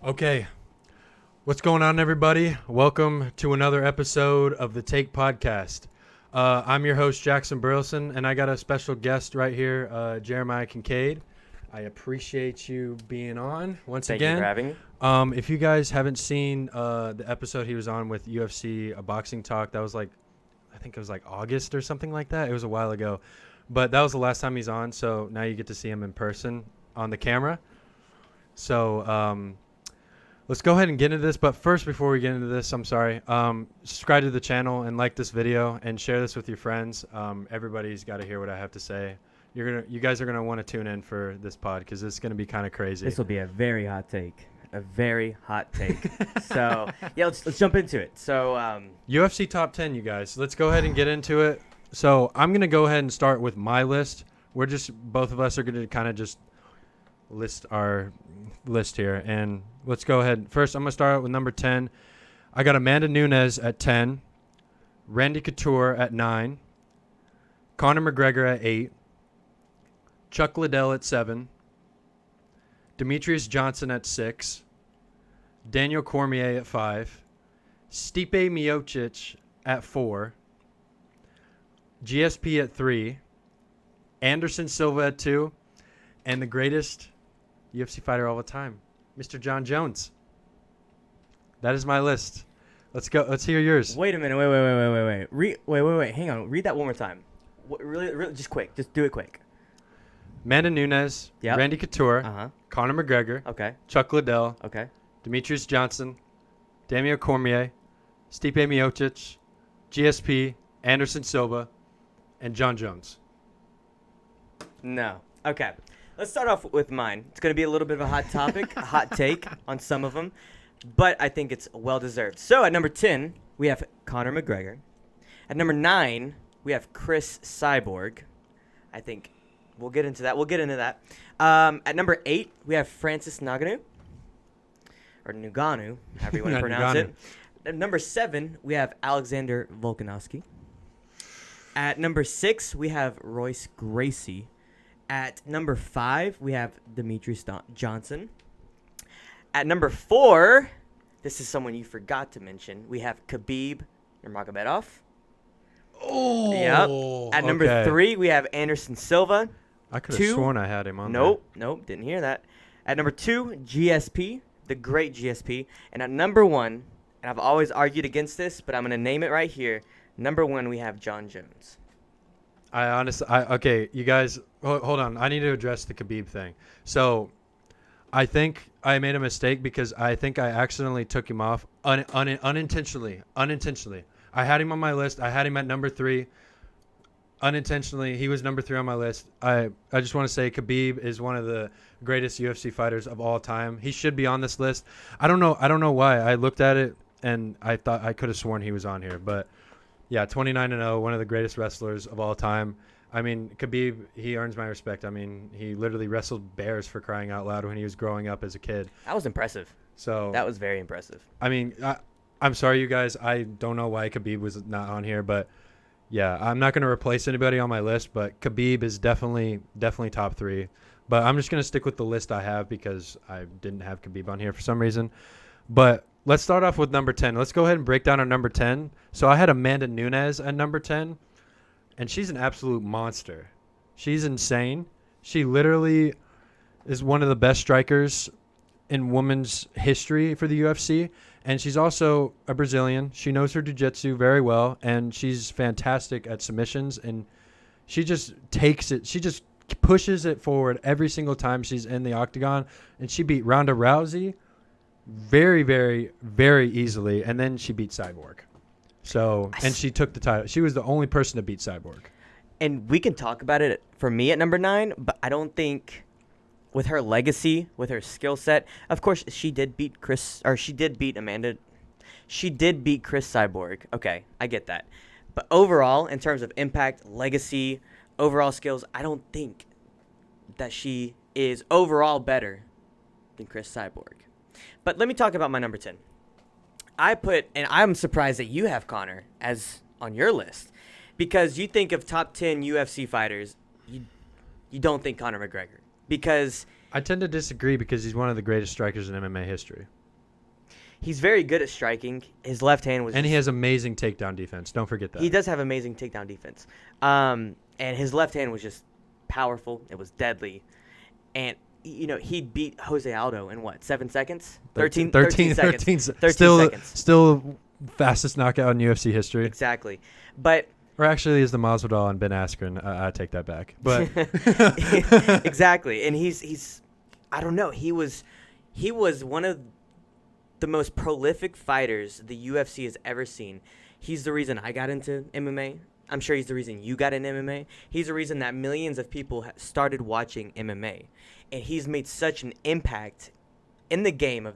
Okay, what's going on, everybody? Welcome to another episode of the Take Podcast. I'm your host, Jackson Burleson, and I got a special guest right here, Jeremiah Kincaid. I appreciate you being on once again. Thank you for having me. If you guys haven't seen the episode he was on with UFC, a boxing talk, that was I think it was like August or something like that. It was a while ago. But that was the last time he's on, so now you get to see him in person on the camera. So, let's go ahead and get into this, but first, before we get into this, I'm sorry. Subscribe to the channel and like this video and share this with your friends. Everybody's got to hear what I have to say. You guys are gonna want to tune in for this pod because it's gonna be kind of crazy. This will be a very hot take. A very hot take. So yeah, let's jump into it. So UFC top 10, you guys. Let's go ahead and get into it. So I'm gonna go ahead and start with my list. Both of us are gonna kind of just list our list here, and let's go ahead. First, I'm gonna start out with number 10. I got Amanda Nunes at 10, Randy Couture at 9, Conor McGregor at 8, Chuck Liddell at 7, Demetrius Johnson at 6, Daniel Cormier at 5, Stipe Miocic at 4, GSP at 3, Anderson Silva at 2, and the greatest UFC fighter of all time, Mr. John Jones. That is my list. Let's go. Let's hear yours. wait a minute. Wait. Hang on. Read that one more time. Really, just quick. Just do it quick. Amanda Nunes, Yep. Randy Couture, Uh-huh. Conor McGregor, Okay. Chuck Liddell, Okay. Demetrius Johnson, Daniel Cormier, Stipe Miocic, GSP, Anderson Silva, and John Jones. No. Okay. Let's start off with mine. It's going to be a little bit of a hot topic, a hot take on some of them, but I think it's well-deserved. So at number 10, we have Conor McGregor. At number 9, we have Chris Cyborg. I think we'll get into that. At number 8, we have Francis Ngannou, or Ngannou, however you want to pronounce it. At number 7, we have Alexander Volkanovski. At number 6, we have Royce Gracie. At number 5, we have Demetrius Johnson. At number 4, this is someone you forgot to mention. We have Khabib Nurmagomedov. Oh, Yep. At number 3, we have Anderson Silva. I could have sworn I had him on Nope, didn't hear that. At number 2, GSP, the great GSP. And at number 1, and I've always argued against this, but I'm going to name it right here. Number 1, we have John Jones. Okay, you guys, hold on. I need to address the Khabib thing. So, I think I made a mistake because I think I accidentally took him off unintentionally. I had him on my list. I had him at number 3. Unintentionally, he was number 3 on my list. I just want to say Khabib is one of the greatest UFC fighters of all time. He should be on this list. I don't know why. I looked at it and I thought I could have sworn he was on here, but yeah, 29-0, one of the greatest wrestlers of all time. I mean, Khabib, he earns my respect. I mean, he literally wrestled bears, for crying out loud, when he was growing up as a kid. That was impressive. So That was very impressive. I mean, I'm sorry, you guys. I don't know why Khabib was not on here, but yeah, I'm not going to replace anybody on my list, but Khabib is definitely top 3. But I'm just going to stick with the list I have because I didn't have Khabib on here for some reason. But let's start off with number 10. Let's go ahead and break down our number 10. So I had Amanda Nunes at number 10, and she's an absolute monster. She's insane. She literally is one of the best strikers in women's history for the UFC, and she's also a Brazilian. She knows her jiu-jitsu very well, and she's fantastic at submissions, and she just takes it. She just pushes it forward every single time she's in the octagon, and she beat Ronda Rousey very, very, very easily, and then she beat Cyborg. So, and she took the title. She was the only person to beat Cyborg. And we can talk about it for me at number 9, but I don't think with her legacy, with her skill set, of course she did beat Amanda. She did beat Chris Cyborg. Okay, I get that. But overall, in terms of impact, legacy, overall skills, I don't think that she is overall better than Chris Cyborg. But let me talk about my number 10. And I'm surprised that you have Conor as on your list, because you think of top 10 UFC fighters, you don't think Conor McGregor, because I tend to disagree because he's one of the greatest strikers in MMA history. He's very good at striking. His left hand was And he has amazing takedown defense. Don't forget that. He does have amazing takedown defense. And his left hand was just powerful. It was deadly. And, he beat Jose Aldo in what, 7 seconds? 13 seconds. 13 seconds. Still fastest knockout in UFC history. Exactly. But or actually is the Masvidal and Ben Askren. I take that back. But exactly. And he's I don't know. He was one of the most prolific fighters the UFC has ever seen. He's the reason I got into MMA. I'm sure he's the reason you got into MMA. He's the reason that millions of people started watching MMA. And he's made such an impact in the game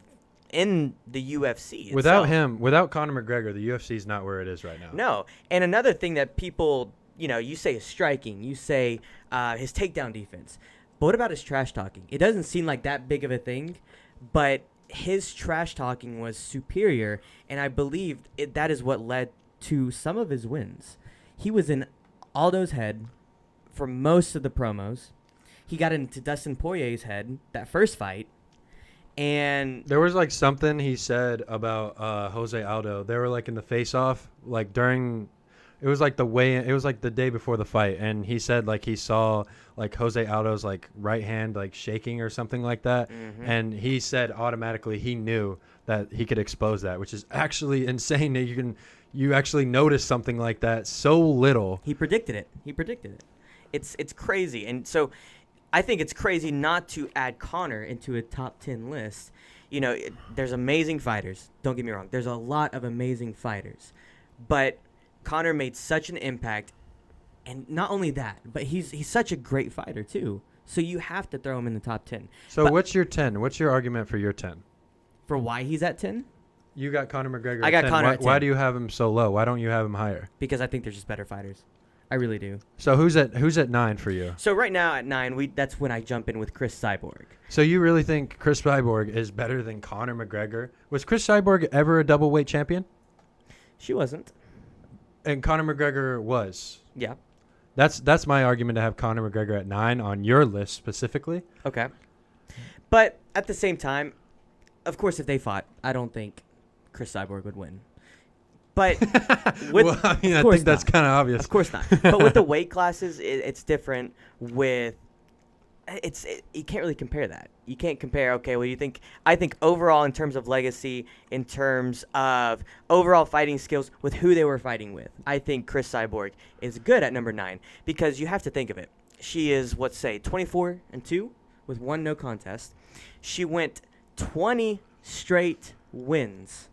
in the UFC itself. Without Conor McGregor, the UFC is not where it is right now. No. And another thing that people, you say his striking, you say his takedown defense. But what about his trash talking? It doesn't seem like that big of a thing, but his trash talking was superior, and I believe that is what led to some of his wins. He was in Aldo's head for most of the promos. He got into Dustin Poirier's head that first fight, and there was like something he said about Jose Aldo. They were like in the face-off, like during. It was like it was like the day before the fight, and he said like he saw like Jose Aldo's like right hand like shaking or something like that, and he said automatically he knew that he could expose that, which is actually insane that you actually notice something like that so little. He predicted it. It's crazy, and so I think it's crazy not to add Conor into a top 10 list. There's amazing fighters. Don't get me wrong. There's a lot of amazing fighters, but Conor made such an impact, and not only that, but he's such a great fighter too. So you have to throw him in the top 10. So what's your 10? What's your argument for your 10? For why he's at 10? You got Conor McGregor. I got 10. Conor at 10. Why do you have him so low? Why don't you have him higher? Because I think there's just better fighters. I really do. So who's at 9 for you? So right now at 9, that's when I jump in with Chris Cyborg. So you really think Chris Cyborg is better than Conor McGregor? Was Chris Cyborg ever a double weight champion? She wasn't. And Conor McGregor was. Yeah. That's my argument to have Conor McGregor at 9 on your list specifically. Okay. But at the same time, of course, if they fought, I don't think Chris Cyborg would win. But well, I think that's kind of obvious. Of course not. But with the weight classes, it's different. You can't really compare that. You can't compare. Okay, well, I think overall in terms of legacy, in terms of overall fighting skills with who they were fighting with, I think Chris Cyborg is good at number 9 because you have to think of it. She is 24-2 with 1 no contest. She went 20 straight wins.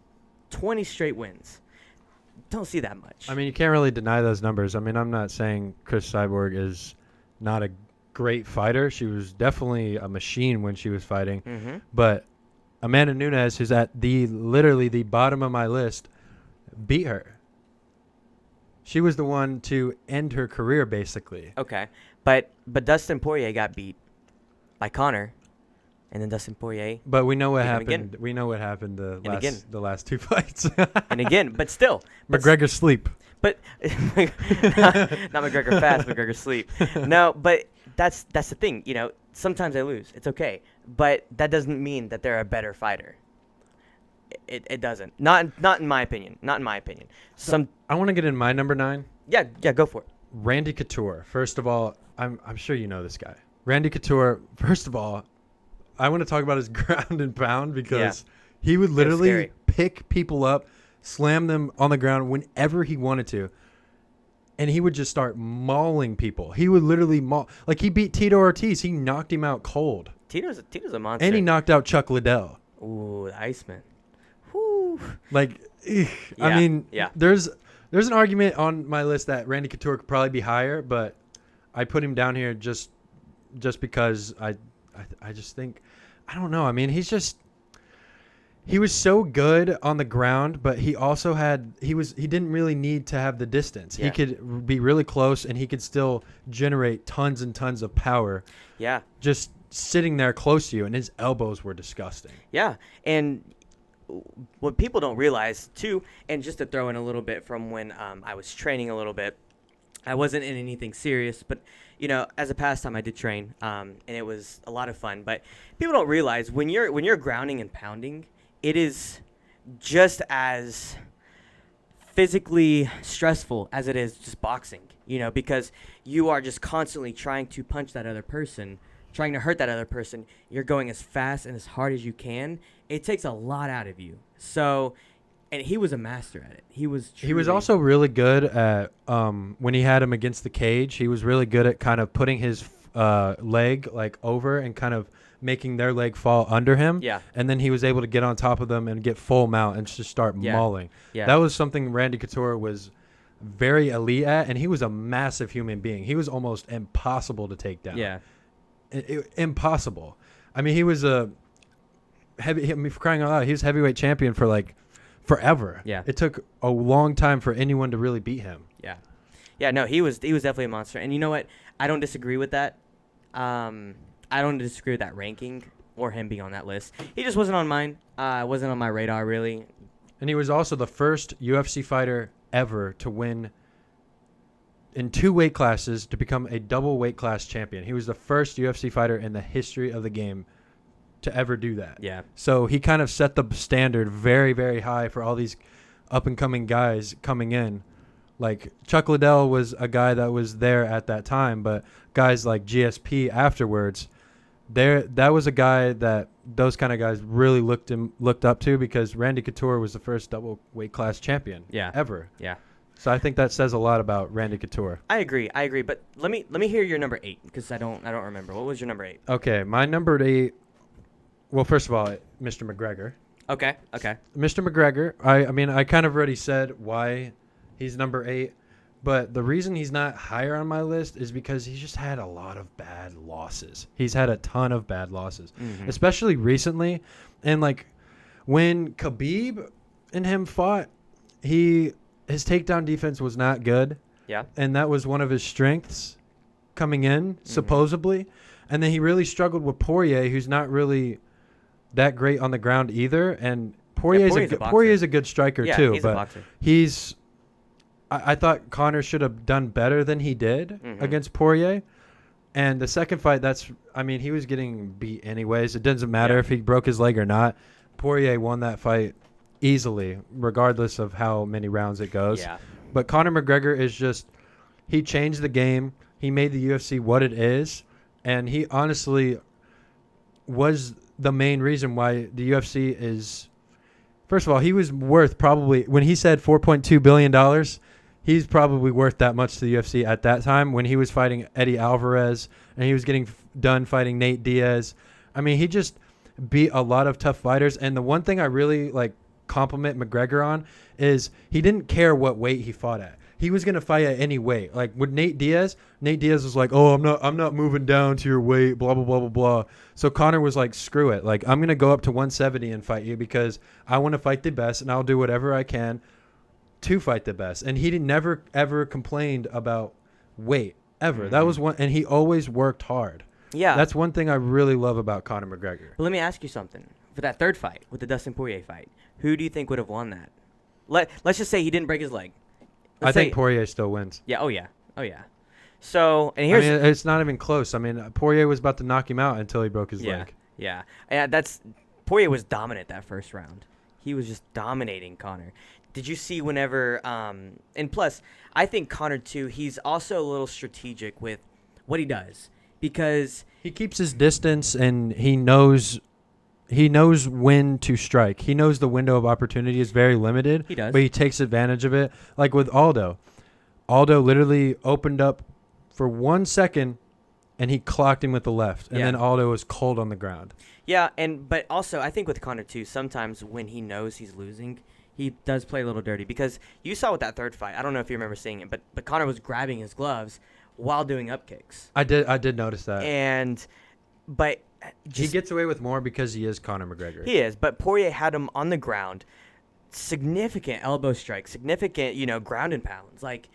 20 straight wins. Don't see that much. I mean, you can't really deny those numbers. I mean, I'm not saying Chris Cyborg is not a great fighter. She was definitely a machine when she was fighting. But Amanda Nunes, who's at literally the bottom of my list, beat her. She was the one to end her career, basically. Okay, but Dustin Poirier got beat by Conor, and then Dustin Poirier. But we know what happened. We know what happened the last 2 fights. And again, but still, McGregor sleep. But not McGregor fast, McGregor sleep. No, but that's the thing. Sometimes they lose. It's okay, but that doesn't mean that they're a better fighter. It doesn't. Not in my opinion. Not in my opinion. I want to get in my number 9. Yeah, go for it. Randy Couture. First of all, I'm sure you know this guy. Randy Couture. First of all, I want to talk about his ground and pound because he would literally pick people up, slam them on the ground whenever he wanted to, and he would just start mauling people. He would literally maul. Like, he beat Tito Ortiz. He knocked him out cold. Tito's a monster. And he knocked out Chuck Liddell. Ooh, the Iceman. Whew. Like, I mean, there's an argument on my list that Randy Couture could probably be higher, but I put him down here just because I just think, I don't know. I mean, he was so good on the ground, but he also he didn't really need to have the distance. Yeah. He could be really close, and he could still generate tons and tons of power. Yeah. Just sitting there close to you, and his elbows were disgusting. Yeah, and what people don't realize too, and just to throw in a little bit from when I was training a little bit, I wasn't in anything serious, but as a pastime, I did train, and it was a lot of fun. But people don't realize when you're grounding and pounding, it is just as physically stressful as it is just boxing. Because you are just constantly trying to punch that other person, trying to hurt that other person. You're going as fast and as hard as you can. It takes a lot out of you. So. And he was a master at it. He was also really good at when he had him against the cage. He was really good at kind of putting his leg like over and kind of making their leg fall under him. Yeah. And then he was able to get on top of them and get full mount and just start mauling. Yeah. That was something Randy Couture was very elite at, and he was a massive human being. He was almost impossible to take down. Yeah. Impossible. I mean, he was a for crying out loud, he was heavyweight champion for like forever. Yeah. It took a long time for anyone to really beat him. Yeah. Yeah, no, he was definitely a monster. And you know what? I don't disagree with that. I don't disagree with that ranking or him being on that list. He just wasn't on mine. Wasn't on my radar, really. And he was also the first UFC fighter ever to win in 2 weight classes to become a double weight class champion. He was the first UFC fighter in the history of the game to ever do that. Yeah. So he kind of set the standard very, very high for all these up-and-coming guys coming in. Like Chuck Liddell was a guy that was there at that time, but guys like GSP afterwards, that was a guy that those kind of guys really looked up to, because Randy Couture was the first double weight class champion ever. Yeah. So I think that says a lot about Randy Couture. I agree. But let me hear your number 8, because I don't remember. What was your number 8? Okay, my number 8. Well, first of all, Mr. McGregor. Okay. Mr. McGregor, I mean, I kind of already said why he's number 8, but the reason he's not higher on my list is because he's just had a lot of bad losses. He's had a ton of bad losses, especially recently. And, like, when Khabib and him fought, his takedown defense was not good. Yeah. And that was one of his strengths coming in, supposedly. And then he really struggled with Poirier, who's not really that great on the ground either, and Poirier's a good striker too. He's but a boxer. I thought Conor should have done better than he did against Poirier. And the second fight, he was getting beat anyways. It doesn't matter if he broke his leg or not. Poirier won that fight easily, regardless of how many rounds it goes. Yeah. But Conor McGregor he changed the game. He made the UFC what it is, and he honestly was the main reason why the UFC is. First of all, he was worth probably, when he said $4.2 billion, he's probably worth that much to the UFC at that time when he was fighting Eddie Alvarez and he was getting done fighting Nate Diaz. I mean, he just beat a lot of tough fighters. And the one thing I really compliment McGregor on is he didn't care what weight he fought at. He was going to fight at any weight. Like with Nate Diaz was like, "Oh, I'm not moving down to your weight, blah, blah, blah, blah, blah." So Conor was like, "Screw it. Like, I'm going to go up to 170 and fight you because I want to fight the best, and I'll do whatever I can to fight the best." And he never, ever complained about weight, ever. That was one, and he always worked hard. Yeah. That's one thing I really love about Conor McGregor. But let me ask you something. For that third fight, with the Dustin Poirier fight, who do you think would have won that? Let's just say he didn't break his leg. I think Poirier still wins. Yeah. Oh yeah. So, and here's. It's not even close. I mean, Poirier was about to knock him out until he broke his leg. Yeah. And Poirier was dominant that first round. He was just dominating Conor. Did you see whenever? And plus, I think Conor too. He's also a little strategic with what he does because he keeps his distance and he knows when to strike. He knows the window of opportunity is very limited. He does. But he takes advantage of it. Like with Aldo. Aldo literally opened up for 1 second, and he clocked him with the left. And then Aldo was cold on the ground. Yeah, but also I think with Conor too, sometimes when he knows he's losing, he does play a little dirty. Because you saw with that third fight, I don't know if you remember seeing it, but Conor was grabbing his gloves while doing up kicks. I did notice that. But he gets away with more because he is Conor McGregor. He is, but Poirier had him on the ground, significant elbow strikes, significant, ground and pounds. Like,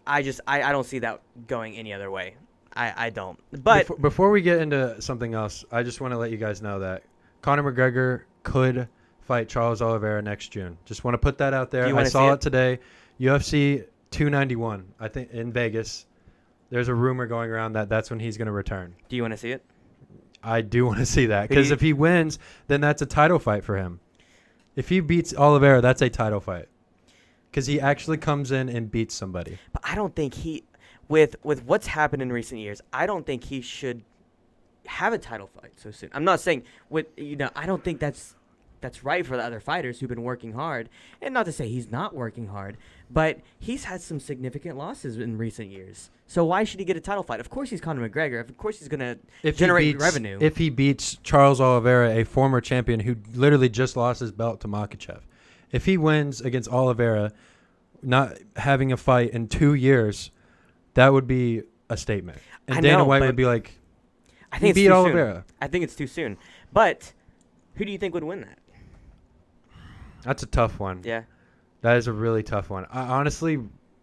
I don't see that going any other way. I don't. But before we get into something else, I just want to let you guys know that Conor McGregor could fight Charles Oliveira next June. Just want to put that out there. I saw it today. UFC 291. I think in Vegas. There's a rumor going around that that's when he's going to return. Do you want to see it? I do want to see that because if he wins, then that's a title fight for him. If he beats Oliveira, that's a title fight because he actually comes in and beats somebody. But I don't think with what's happened in recent years, I don't think he should have a title fight so soon. I'm not saying I don't think that's right for the other fighters who've been working hard, and not to say he's not working hard, but he's had some significant losses in recent years. So why should he get a title fight? Of course he's Conor McGregor. Of course he's going to generate revenue. If he beats Charles Oliveira, a former champion who literally just lost his belt to Makhachev, if he wins against Oliveira, not having a fight in 2 years, that would be a statement. And Dana White would be like, I think he beat Oliveira. I think it's too soon. But who do you think would win that? That's a tough one. Yeah. That is a really tough one. I honestly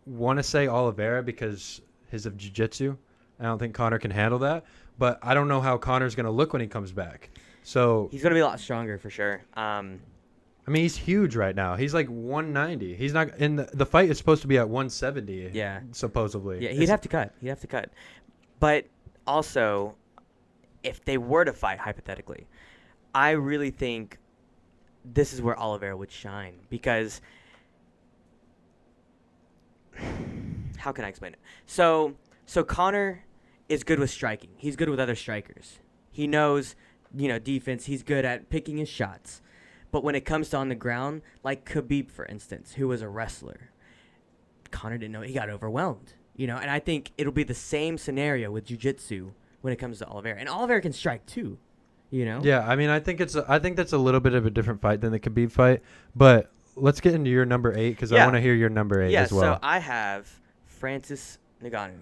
want to say Oliveira because of jiu-jitsu. I don't think Conor can handle that. But I don't know how Conor's going to look when he comes back. So he's going to be a lot stronger for sure. I mean, he's huge right now. He's like 190. He's not in the fight is supposed to be at 170. Yeah. Supposedly. Yeah, he'd have to cut. But also, if they were to fight hypothetically, I really think this is where Oliveira would shine because how can I explain it? So Conor is good with striking. He's good with other strikers. He knows, defense. He's good at picking his shots. But when it comes to on the ground, like Khabib, for instance, who was a wrestler, Conor didn't know. He got overwhelmed, And I think it'll be the same scenario with jiu-jitsu when it comes to Oliveira. And Oliveira can strike too, Yeah, I mean, I think that's a little bit of a different fight than the Khabib fight. But let's get into your number 8 because I want to hear your number 8 as well. So I have Francis Ngannou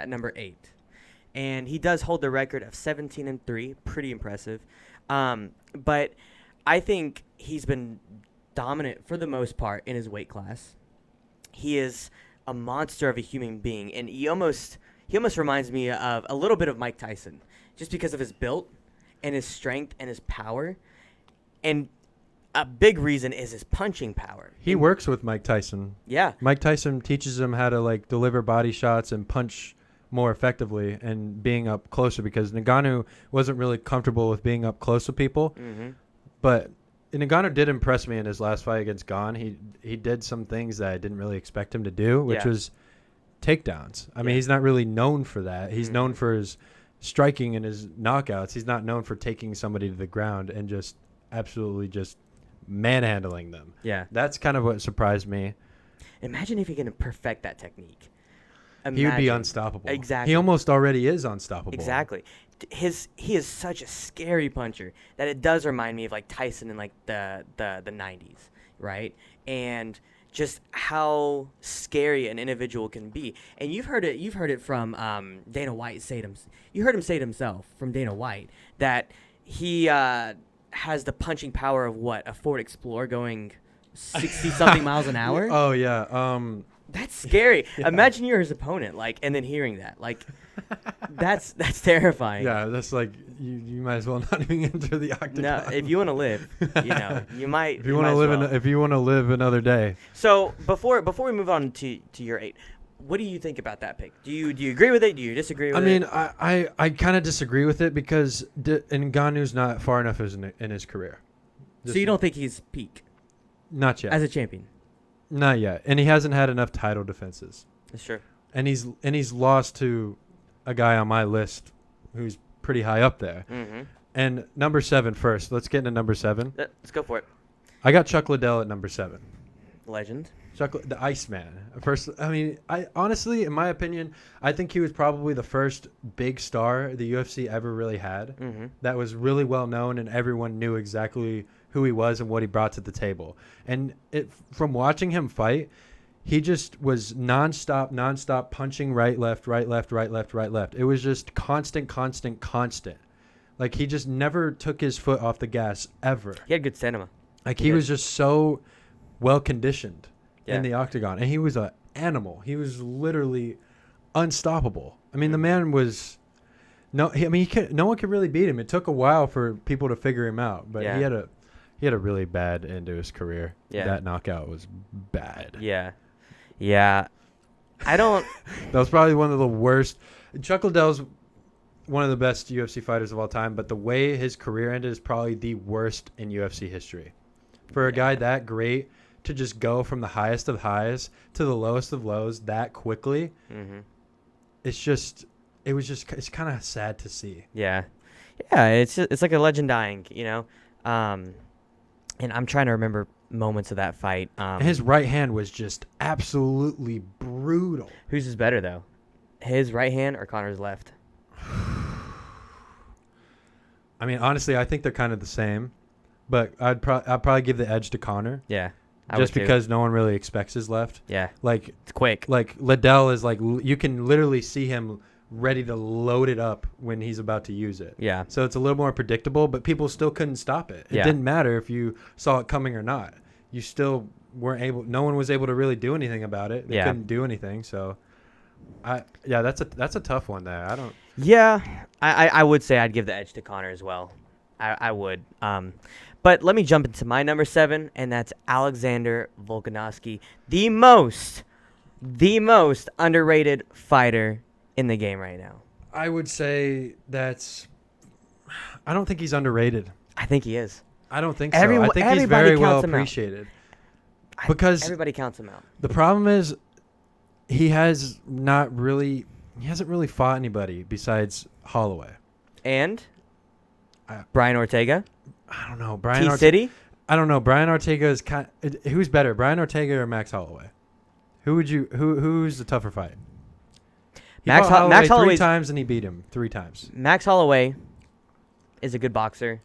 at number 8. And he does hold the record of 17-3, pretty impressive. But I think he's been dominant for the most part in his weight class. He is a monster of a human being, and he almost reminds me of a little bit of Mike Tyson, just because of his build and his strength and his power. And a big reason is his punching power. He works with Mike Tyson. Yeah. Mike Tyson teaches him how to deliver body shots and punch more effectively and being up closer because Ngannou wasn't really comfortable with being up close to people. Mm-hmm. But Ngannou did impress me in his last fight against Gane. He did some things that I didn't really expect him to do, which was takedowns. I mean, he's not really known for that. He's known for his striking and his knockouts. He's not known for taking somebody to the ground and just absolutely just manhandling them. Yeah. That's kind of what surprised me. Imagine if he can perfect that technique. He would be unstoppable. Exactly. He almost already is unstoppable. Exactly. He is such a scary puncher that it does remind me of Tyson in the 90s, right? And just how scary an individual can be. And you've heard it from Dana White you heard him say it himself from Dana White that he has the punching power of a Ford Explorer going 60 something miles an hour. Oh yeah. That's scary. Yeah. Imagine you're his opponent, and then hearing that, that's terrifying. Yeah, that's you might as well not even enter the octagon. No, if you want to live, you might. If you want to live, if you want to live another day. So before we move on to your 8, what do you think about that pick? Do you agree with it? Do you disagree with it? I mean, I kind of disagree with it because Ngannou's not far enough in his career. So you don't think he's peak? Not yet. As a champion. Not yet, and he hasn't had enough title defenses. That's true. And he's lost to a guy on my list who's pretty high up there. Mm-hmm. And number 7 first. Let's get into number 7. Let's go for it. I got Chuck Liddell at number 7. Legend. The Iceman. First, I mean, I honestly, in my opinion, I think he was probably the first big star the UFC ever really had. Mm-hmm. That was really well known, and everyone knew exactly who he was and what he brought to the table. And from watching him fight, he just was nonstop punching right, left, right, left, right, left, right, left. It was just constant. He just never took his foot off the gas ever. He had good stamina. He was just so well conditioned in the octagon, and he was an animal. He was literally unstoppable. I mean, the man was no one could really beat him. It took a while for people to figure him out, but he had a really bad end to his career. Yeah. That knockout was bad. Yeah. I don't. That was probably one of the worst. Chuck Liddell's one of the best UFC fighters of all time, but the way his career ended is probably the worst in UFC history. For a guy that great to just go from the highest of highs to the lowest of lows that quickly, it's kind of sad to see. Yeah. Yeah, it's like a legend dying, you know. And I'm trying to remember moments of that fight. And his right hand was just absolutely brutal. Whose is better though? His right hand or Connor's left? I mean, honestly, I think they're kind of the same, but I'd probably give the edge to Connor. Yeah. Just because no one really expects his left. Yeah. Like it's quick. Like Liddell is like you can literally see him ready to load it up when he's about to use it. Yeah. So it's a little more predictable, but people still couldn't stop it. It didn't matter if you saw it coming or not. You still weren't able. No one was able to really do anything about it. They couldn't do anything. So, that's a tough one there. I don't. Yeah, I would say I'd give the edge to Connor as well. I would. But let me jump into my number 7, and that's Alexander Volkanovski, the most underrated fighter in the game right now. I would say I don't think he's underrated. I think he is. I don't think so. I think he's very well appreciated. Because everybody counts him out. The problem is he hasn't really fought anybody besides Holloway. And Brian Ortega? I don't know. T-City? I don't know. Brian Ortega is who's better, Brian Ortega or Max Holloway? Who's the tougher fight? Max Holloway 3 times and he beat him 3 times. Max Holloway is a good boxer.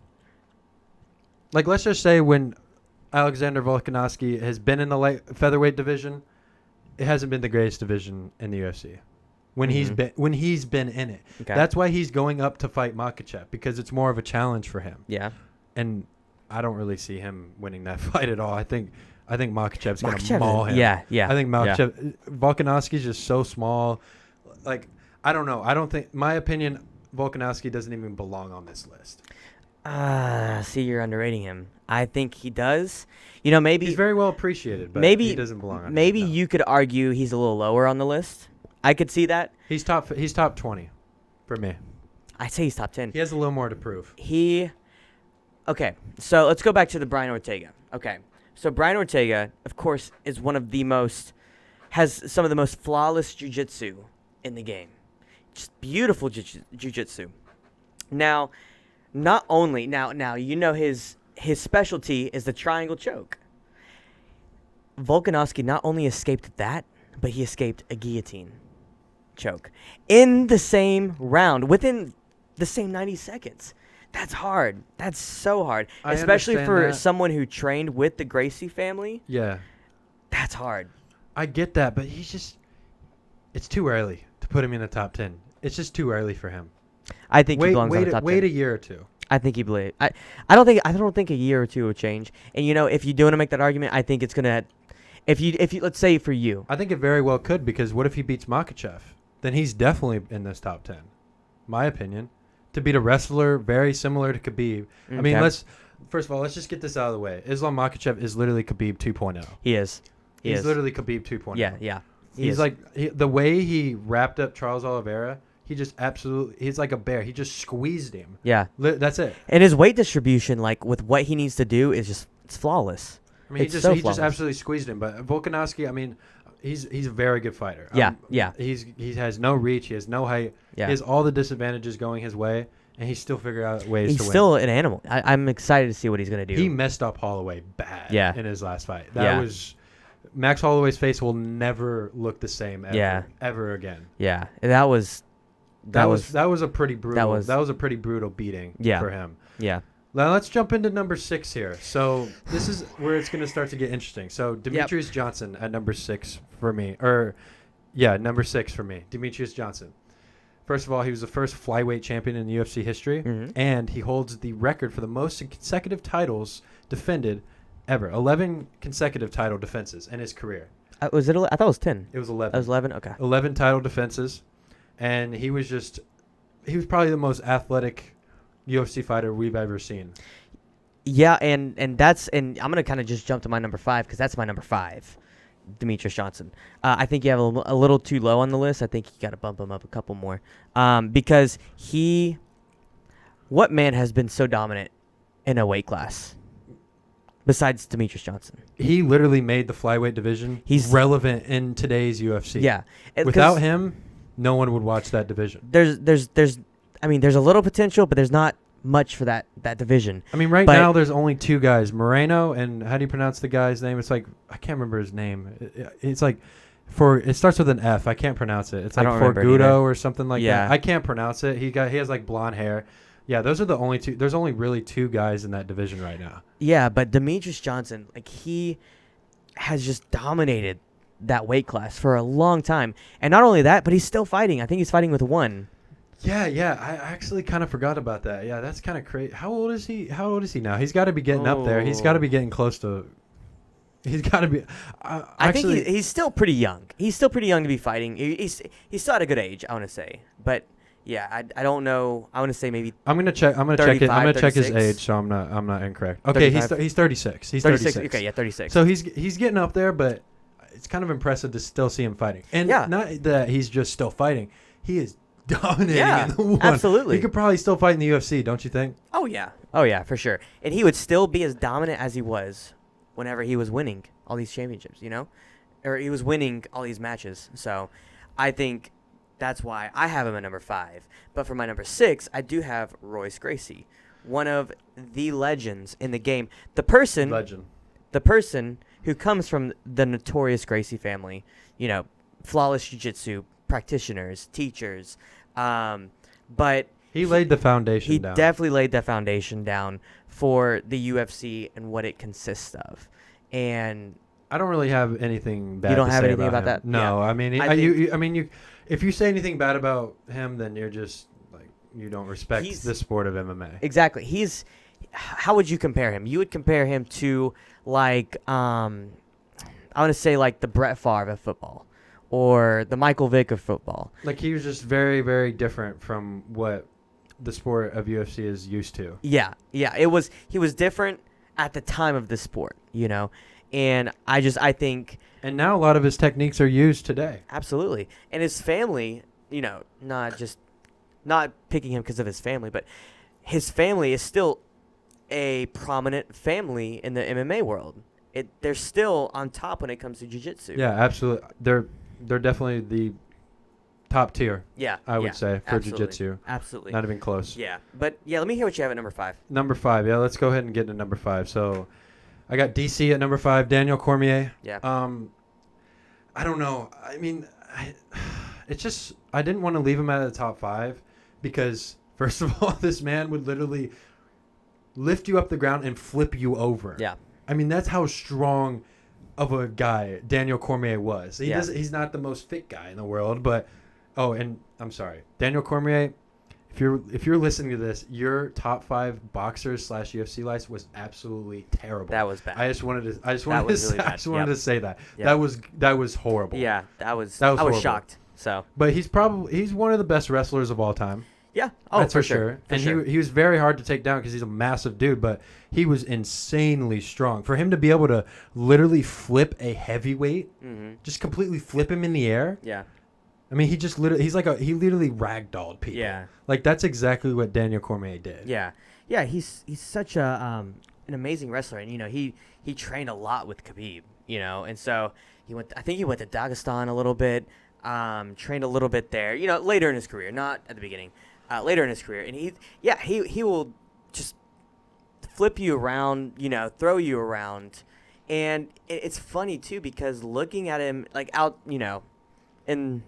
Like, let's just say when Alexander Volkanovski has been in the light featherweight division, it hasn't been the greatest division in the UFC. When he's been in it, that's why he's going up to fight Makhachev, because it's more of a challenge for him. Yeah, and I don't really see him winning that fight at all. I think Makhachev's gonna maul him. Yeah. I think Volkanovski's just so small. Like, I don't know. I don't think, my opinion, Volkanovski doesn't even belong on this list. See, you're underrating him. I think he does. You know, maybe he's very well appreciated, but he doesn't belong on maybe you could argue he's a little lower on the list. I could see that. He's top 20 for me. I'd say he's top 10. He has a little more to prove. Okay, so let's go back to the Brian Ortega. Okay, so Brian Ortega, of course, is has some of the most flawless jiu-jitsu in the game. Just beautiful jiu-jitsu. Now, not only now you know his specialty is the triangle choke. Volkanovski not only escaped that, but he escaped a guillotine choke in the same round within the same 90 seconds. That's hard. That's so hard, especially for someone who trained with the Gracie family. Yeah, that's hard. I get that, but it's too early to put him in the top 10. It's just too early for him. I think he belongs on the top 10. Wait a year or two. I think he believes. I don't think a year or two will change. And you know, if you do want to make that argument, I think it's gonna. If you let's say for you, I think it very well could, because what if he beats Makhachev? Then he's definitely in this top 10. My opinion, to beat a wrestler very similar to Khabib. I mean, first of all, let's just get this out of the way. Islam Makhachev is literally Khabib 2.0. He is. He's literally Khabib 2.0. Yeah. He's like the way he wrapped up Charles Oliveira. He's like a bear. He just squeezed him. Yeah. That's it. And his weight distribution, like with what he needs to do, it's flawless. I mean, he just absolutely squeezed him. But Volkanovski, I mean, he's a very good fighter. Yeah. He has no reach. He has no height. Yeah. He has all the disadvantages going his way, and he's still figuring out ways to win. He's still an animal. I'm excited to see what he's going to do. He messed up Holloway bad in his last fight. That was Max Holloway's face will never look the same ever again. Yeah. That was a pretty brutal. That was a pretty brutal beating for him. Yeah. Now let's jump into number 6 here. So this is where it's going to start to get interesting. So Demetrius Johnson at number 6 for me. Number 6 for me. Demetrius Johnson. First of all, he was the first flyweight champion in UFC history, and he holds the record for the most consecutive titles defended ever. 11 consecutive title defenses in his career. Was it? I thought it was 10. It was 11. It was 11. Okay. 11 title defenses, and he was probably the most athletic UFC fighter we've ever seen. Yeah, and I'm gonna kind of just jump to my number 5, because that's my number 5. Demetrius Johnson. I think you have a little too low on the list. I think you got to bump him up a couple more because what man has been so dominant in a weight class besides Demetrius Johnson? He literally made the flyweight division He's relevant in today's UFC. Yeah. Without him, no one would watch that division. There's a little potential, but there's not much for that division. I mean, right now there's only two guys, Moreno and how do you pronounce the guy's name? It's like I can't remember his name. It's like it starts with an F. I can't pronounce it. It's like Forgudo or something like that. I can't pronounce it. He has like blonde hair. Yeah, those are the only two. There's only really two guys in that division right now. Yeah, but Demetrius Johnson, like he has just dominated that weight class for a long time, and not only that, but he's still fighting. I think he's fighting with one. Yeah, I actually kind of forgot about that. Yeah, that's kind of crazy. How old is he now? He's got to be getting up there. He's got to be getting close to. He's got to be. I think he's still pretty young. He's still pretty young to be fighting. He's still at a good age, I want to say, but. Yeah, I don't know. I want to say maybe. I'm gonna check. I'm gonna check it. I'm gonna check his age, so I'm not incorrect. Okay, 35? he's 36. He's 36. Okay, yeah, 36. So he's getting up there, but it's kind of impressive to still see him fighting. And not that he's just still fighting. He is dominating in the one. Absolutely. He could probably still fight in the UFC, don't you think? Oh yeah, for sure. And he would still be as dominant as he was whenever he was winning all these championships, or he was winning all these matches. So, I think. That's why I have him at number 5. But for my number 6, I do have Royce Gracie, one of the legends in the game. The person who comes from the notorious Gracie family, flawless jiu-jitsu practitioners, teachers. But he laid the foundation down. He definitely laid the foundation down for the UFC and what it consists of. And I don't really have anything bad. You don't to have say anything about that? No, Yeah. I mean, if you say anything bad about him, then you're just like you don't respect the sport of MMA. Exactly. How would you compare him? You would compare him to like I want to say like the Brett Favre of football, or the Michael Vick of football. Like he was just very, very different from what the sport of UFC is used to. Yeah. He was different at the time of the sport, And I think. And now a lot of his techniques are used today. Absolutely. And his family, not picking him because of his family, but his family is still a prominent family in the MMA world. They're still on top when it comes to jiu-jitsu. Yeah, absolutely. They're definitely the top tier. Yeah. I would say for jiu-jitsu. Absolutely. Not even close. Yeah. But yeah, let me hear what you have at number 5. Number 5. Yeah, let's go ahead and get to number 5. So I got DC at number 5, Daniel Cormier. Yeah. I don't know. I mean, I didn't want to leave him out of the top 5 because, first of all, this man would literally lift you up the ground and flip you over. Yeah. I mean, that's how strong of a guy Daniel Cormier was. He's not the most fit guy in the world, but and I'm sorry, Daniel Cormier. If you're listening to this, your top 5 boxers / UFC life was absolutely terrible. That was bad. I just wanted to say that. Yep. That was horrible. Yeah, I was horrible. shocked. So, but he's one of the best wrestlers of all time. Yeah, that's for sure. And he was very hard to take down because he's a massive dude, but he was insanely strong. For him to be able to literally flip a heavyweight, just completely flip him in the air. Yeah. I mean, he literally ragdolled people. Yeah. Like that's exactly what Daniel Cormier did. Yeah. Yeah, he's such an amazing wrestler, and he trained a lot with Khabib, and so I think he went to Dagestan a little bit, trained a little bit there, later in his career, not at the beginning, later in his career, and he will just flip you around, throw you around, and it's funny too because looking at him like out, in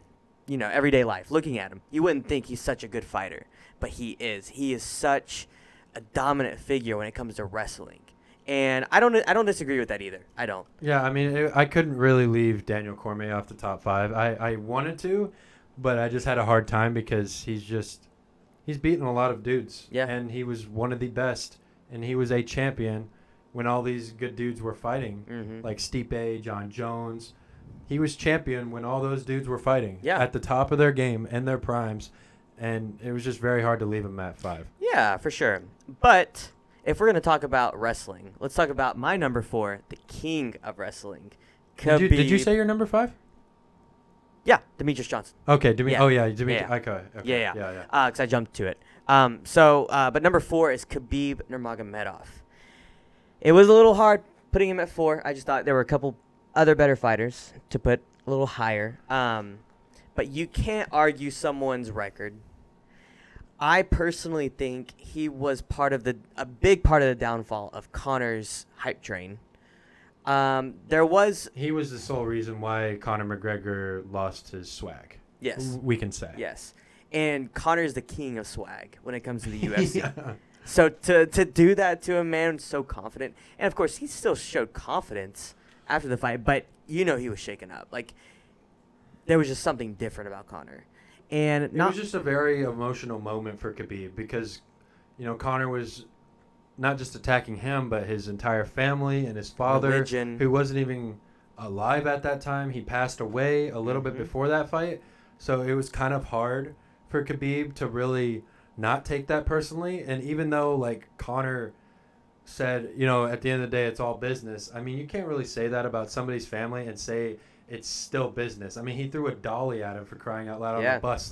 everyday life, looking at him, you wouldn't think he's such a good fighter, but he is. He is such a dominant figure when it comes to wrestling, and I don't disagree with that either. I don't. Yeah, I mean, I couldn't really leave Daniel Cormier off the top 5. I wanted to, but I just had a hard time because he's beaten a lot of dudes. Yeah, and he was one of the best, and he was a champion when all these good dudes were fighting, like Stipe, John Jones. He was champion when all those dudes were fighting at the top of their game and their primes, and it was just very hard to leave him at 5. Yeah, for sure. But if we're going to talk about wrestling, let's talk about my number 4, the king of wrestling, Did you say your number 5? Yeah, Demetrius Johnson. Okay, Yeah. Oh yeah, Demetrius. Yeah. Okay. Yeah. Because I jumped to it. But number 4 is Khabib Nurmagomedov. It was a little hard putting him at 4. I just thought there were a couple other better fighters to put a little higher. But you can't argue someone's record. I personally think he was a big part of the downfall of Conor's hype train. He was the sole reason why Conor McGregor lost his swag. Yes. We can say. Yes. And Conor's the king of swag when it comes to the UFC. Yeah. So to do that to a man so confident, and of course he still showed confidence after the fight, but he was shaken up. Like there was just something different about Conor. And it was just a very emotional moment for Khabib because, Conor was not just attacking him, but his entire family and his father, religion, who wasn't even alive at that time. He passed away a little bit before that fight. So it was kind of hard for Khabib to really not take that personally. And even though, Conor said, at the end of the day, it's all business. I mean, you can't really say that about somebody's family and say it's still business. I mean, he threw a dolly at him for crying out loud on the bus.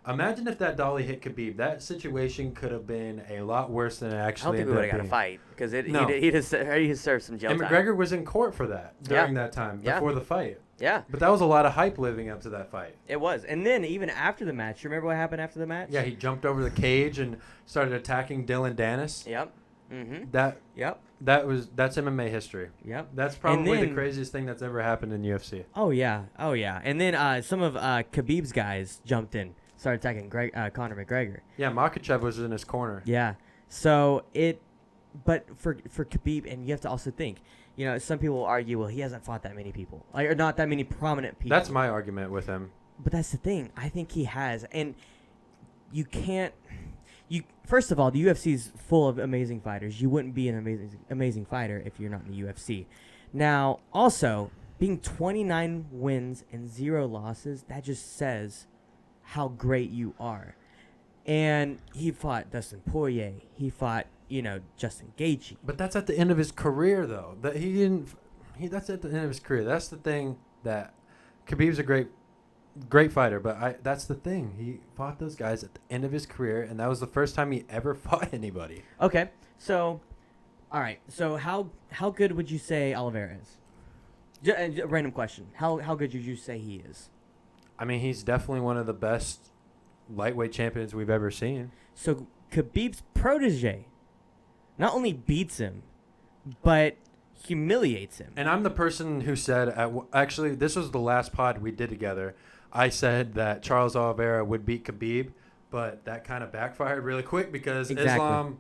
Imagine if that dolly hit Khabib. That situation could have been a lot worse than it actually ended up being. I don't think we would have got a fight because he served some jail time. And McGregor was in court for that during that time before the fight. Yeah. But that was a lot of hype living up to that fight. It was. And then even after the match, you remember what happened after the match? Yeah, he jumped over the cage and started attacking Dylan Dennis. Yep. Mm-hmm. That's MMA history. Yep. That's probably the craziest thing that's ever happened in UFC. Oh yeah. And then some of Khabib's guys jumped in, started attacking Conor McGregor. Yeah, Makhachev was in his corner. Yeah. But for Khabib, and you have to also think, some people will argue, well, he hasn't fought that many people, or not that many prominent people. That's my argument with him. But that's the thing. I think he has, and you can't. First of all, the UFC is full of amazing fighters. You wouldn't be an amazing fighter if you're not in the UFC. Now, also, being 29 wins and 0 losses, that just says how great you are. And he fought Dustin Poirier. He fought, Justin Gaethje. But that's at the end of his career, though. That's at the end of his career. That's the thing that Khabib's a great fighter, but that's the thing. He fought those guys at the end of his career, and that was the first time he ever fought anybody. Okay, so, all right. So how good would you say Oliveira is? A random question. How good would you say he is? I mean, he's definitely one of the best lightweight champions we've ever seen. So Khabib's protege not only beats him, but humiliates him. And I'm the person who said, actually, this was the last pod we did together. I said that Charles Oliveira would beat Khabib, but that kind of backfired really quick because Islam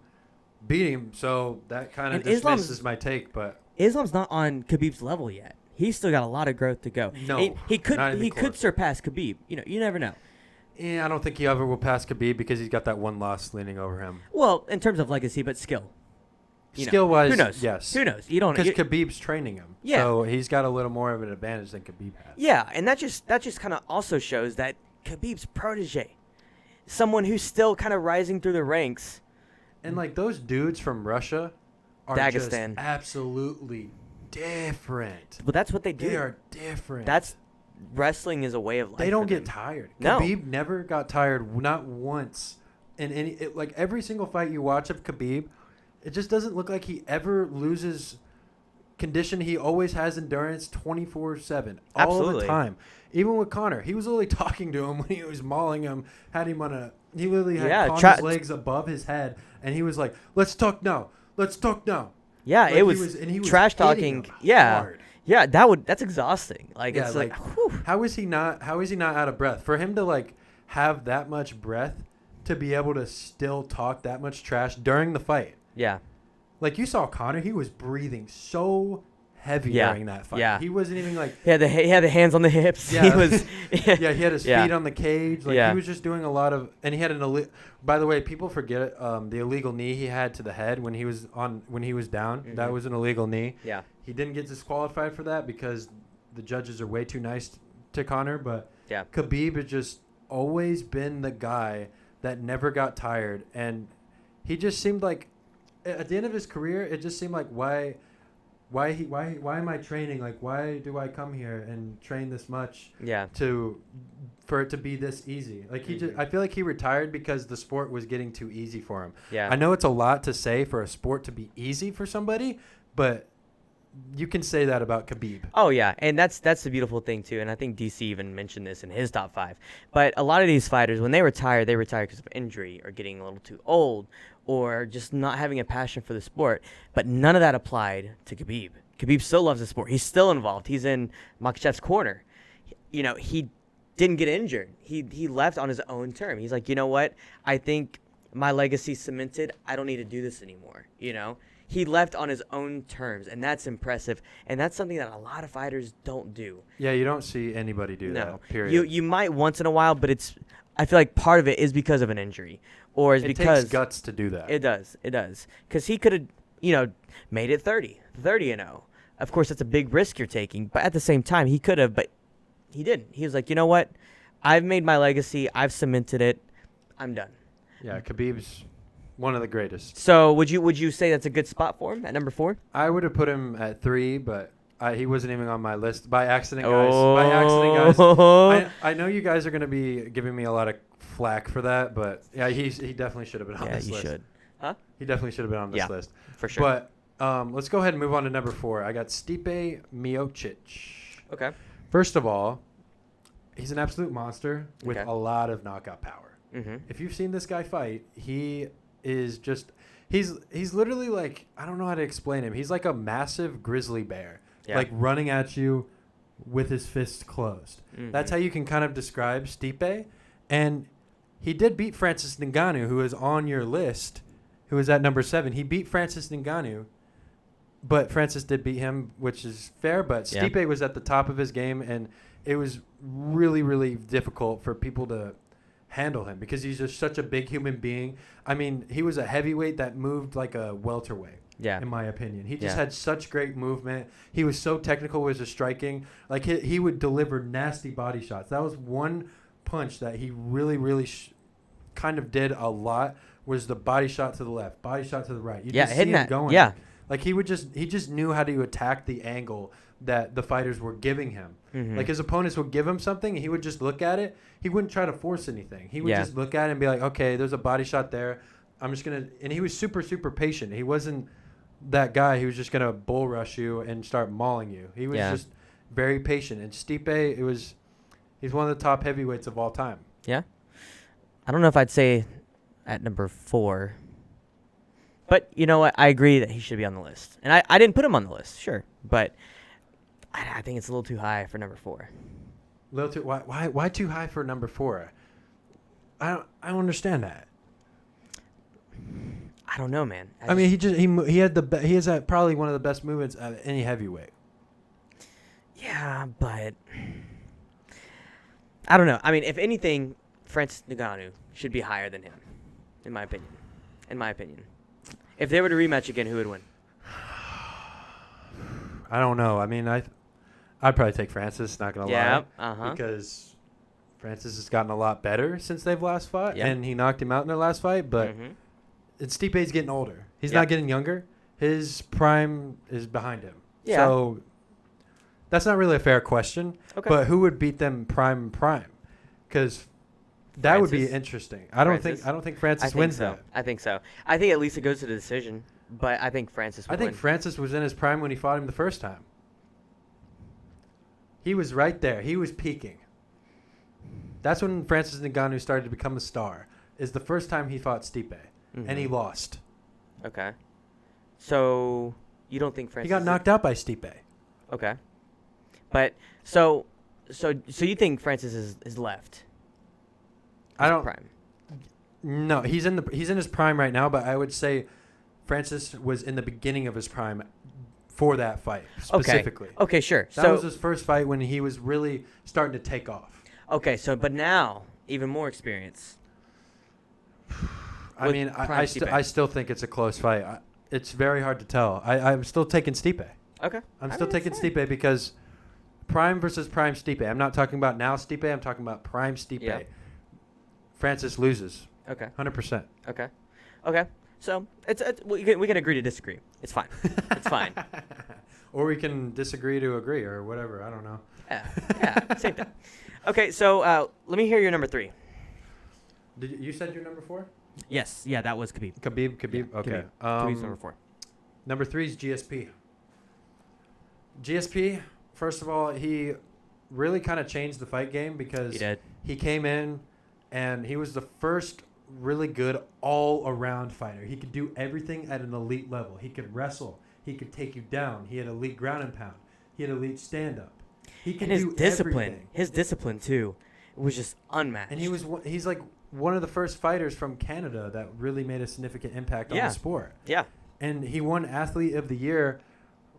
beat him. So that kind of dismisses my take. But Islam's not on Khabib's level yet. He's still got a lot of growth to go. No, he could surpass Khabib. You never know. Yeah, I don't think he ever will pass Khabib because he's got that one loss leaning over him. Well, in terms of legacy, but skill. Skill-wise, who knows? Yes. Who knows? You don't because Khabib's training him. Yeah. So he's got a little more of an advantage than Khabib has. Yeah, and that just kind of also shows that Khabib's protege, someone who's still kind of rising through the ranks. And those dudes from Russia are Dagestan. just absolutely different. But that's what they do. They are different. Wrestling is a way of life. They don't get tired. No. Khabib never got tired, not once. In every single fight you watch of Khabib, it just doesn't look like he ever loses condition. He always has endurance 24/7 all the time. Even with Conor, he was literally talking to him when he was mauling him. He literally had Conor's legs above his head, and he was like, "Let's talk now. Let's talk now." Yeah, he was trash talking. Yeah. Hard. Yeah, that's exhausting. How is he not out of breath? For him to have that much breath to be able to still talk that much trash during the fight. Yeah. You saw Conor, he was breathing so heavy during that fight. Yeah. He wasn't even he had the hands on the hips. Yeah. He was he had his feet on the cage. He was just doing a lot of, and he had by the way, people forget the illegal knee he had to the head when he was down. Mm-hmm. That was an illegal knee. Yeah. He didn't get disqualified for that because the judges are way too nice to Conor, but Khabib has just always been the guy that never got tired, and he just seemed like at the end of his career, it just seemed like why why am I training? Like, why do I come here and train this much Yeah. for it to be this easy? Like I feel like he retired because the sport was getting too easy for him. Yeah. I know it's a lot to say for a sport to be easy for somebody, but you can say that about Khabib. Oh yeah, and that's the beautiful thing too. And I think DC even mentioned this in his top 5. But a lot of these fighters, when they retire because of injury or getting a little too old or just not having a passion for the sport. But none of that applied to Khabib. Khabib still loves the sport. He's still involved. He's in Makhachev's corner. You know, he didn't get injured. He left on his own term. He's like, you know what? I think my legacy's cemented. I don't need to do this anymore. You know. He left on his own terms, and that's impressive. And that's something that a lot of fighters don't do. Yeah, you don't see anybody do that, period. You might once in a while, but I feel like part of it is because of an injury. Or is because it takes guts to do that. It does. Because he could have, made it 30-0. Of course, that's a big risk you're taking. But at the same time, he could have, but he didn't. He was like, you know what? I've made my legacy. I've cemented it. I'm done. Yeah, Khabib's one of the greatest. So would you say that's a good spot for him at number 4? I would have put him at 3, but he wasn't even on my list by accident, guys. By accident, guys. I know you guys are going to be giving me a lot of flack for that, but yeah, he definitely should have been on this list. Yeah, he should. Huh? He definitely should have been on this list. For sure. But let's go ahead and move on to number 4. I got Stipe Miocic. Okay. First of all, he's an absolute monster with a lot of knockout power. Mm-hmm. If you've seen this guy fight, he is just he's literally like, I don't know how to explain him. He's like a massive grizzly bear, like running at you with his fists closed. Mm-hmm. That's how you can kind of describe Stipe. And he did beat Francis Ngannou, who is on your list, who is at number 7. He beat Francis Ngannou, but Francis did beat him, which is fair. But Stipe was at the top of his game, and it was really, really difficult for people to handle him because he's just such a big human being. I mean, he was a heavyweight that moved like a welterweight, in my opinion. He just had such great movement. He was so technical with his striking. Like, he would deliver nasty body shots. That was one punch that he really, really kind of did a lot, was the body shot to the left, body shot to the right. You just see him going. Yeah. Like, he just knew how to attack the angle that the fighters were giving him. Mm-hmm. Like, his opponents would give him something, and he would just look at it. He wouldn't try to force anything. He would just look at it and be like, okay, there's a body shot there. I'm just going to – and he was super, super patient. He wasn't that guy who was just going to bull rush you and start mauling you. He was just very patient. And Stipe, he's one of the top heavyweights of all time. Yeah. I don't know if I'd say at number 4. But you know what? I agree that he should be on the list. And I didn't put him on the list, sure. But I think it's a little too high for number 4. Little too why too high for number 4? I don't understand that. I don't know, man. I mean, he has probably one of the best movements of any heavyweight. Yeah, but I don't know. I mean, if anything, Francis Ngannou should be higher than him, in my opinion. If they were to rematch again, who would win? I don't know. I mean, I'd probably take Francis, not going to lie. Because Francis has gotten a lot better since they've last fought, and he knocked him out in their last fight. But Stipe's getting older. He's not getting younger. His prime is behind him. Yeah. So that's not really a fair question. Okay. But who would beat them prime? Because that would be interesting. I don't think Francis wins that. I think so. I think at least it goes to the decision. But I think Francis would win. Francis was in his prime when he fought him the first time. He was right there. He was peaking. That's when Francis Ngannou started to become a star. Is the first time he fought Stipe. Mm-hmm. And he lost. Okay. So you don't think Francis... He got knocked out by Stipe. Okay. But so you think Francis is left? I don't... Prime. No, he's in his prime right now, but I would say Francis was in the beginning of his prime for that fight specifically. Okay, sure. That was his first fight when he was really starting to take off. Okay, but now even more experience. I mean, I still think it's a close fight. It's very hard to tell. I'm still taking Stipe. Okay. I'm still taking Stipe because prime versus prime Stipe. I'm not talking about now Stipe. I'm talking about prime Stipe. Yeah. Francis loses. Okay. 100%. Okay. So we can agree to disagree. It's fine. It's fine. Or we can disagree to agree or whatever. I don't know. Yeah, same thing. Okay, so let me hear your number 3. You said your number 4? Yes, yeah, that was Khabib. Khabib. Yeah, Okay. Khabib's number 4. Number 3 is GSP. GSP, first of all, he really kind of changed the fight game because He did. he came in and he was the first really good all-around fighter. He could do everything at an elite level. He could wrestle. He could take you down. He had elite ground and pound. He had elite stand-up. He could And his do discipline, everything. his discipline too, was just unmatched. And he's like one of the first fighters from Canada that really made a significant impact on the sport. Yeah. And he won Athlete of the Year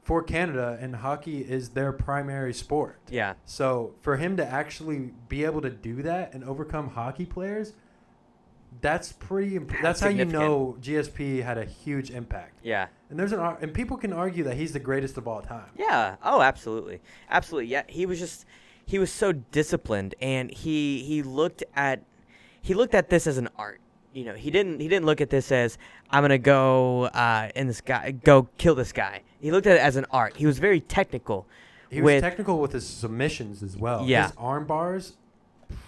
for Canada, and hockey is their primary sport. Yeah. So for him to actually be able to do that and overcome hockey players, that's pretty. That's how you know GSP had a huge impact. Yeah. And and people can argue that he's the greatest of all time. Yeah. Oh, absolutely. Absolutely. Yeah. He was so disciplined, and he looked at this as an art. You know, he didn't look at this as I'm gonna go go kill this guy. He looked at it as an art. He was very technical. He was technical with his submissions as well. Yeah. His arm bars.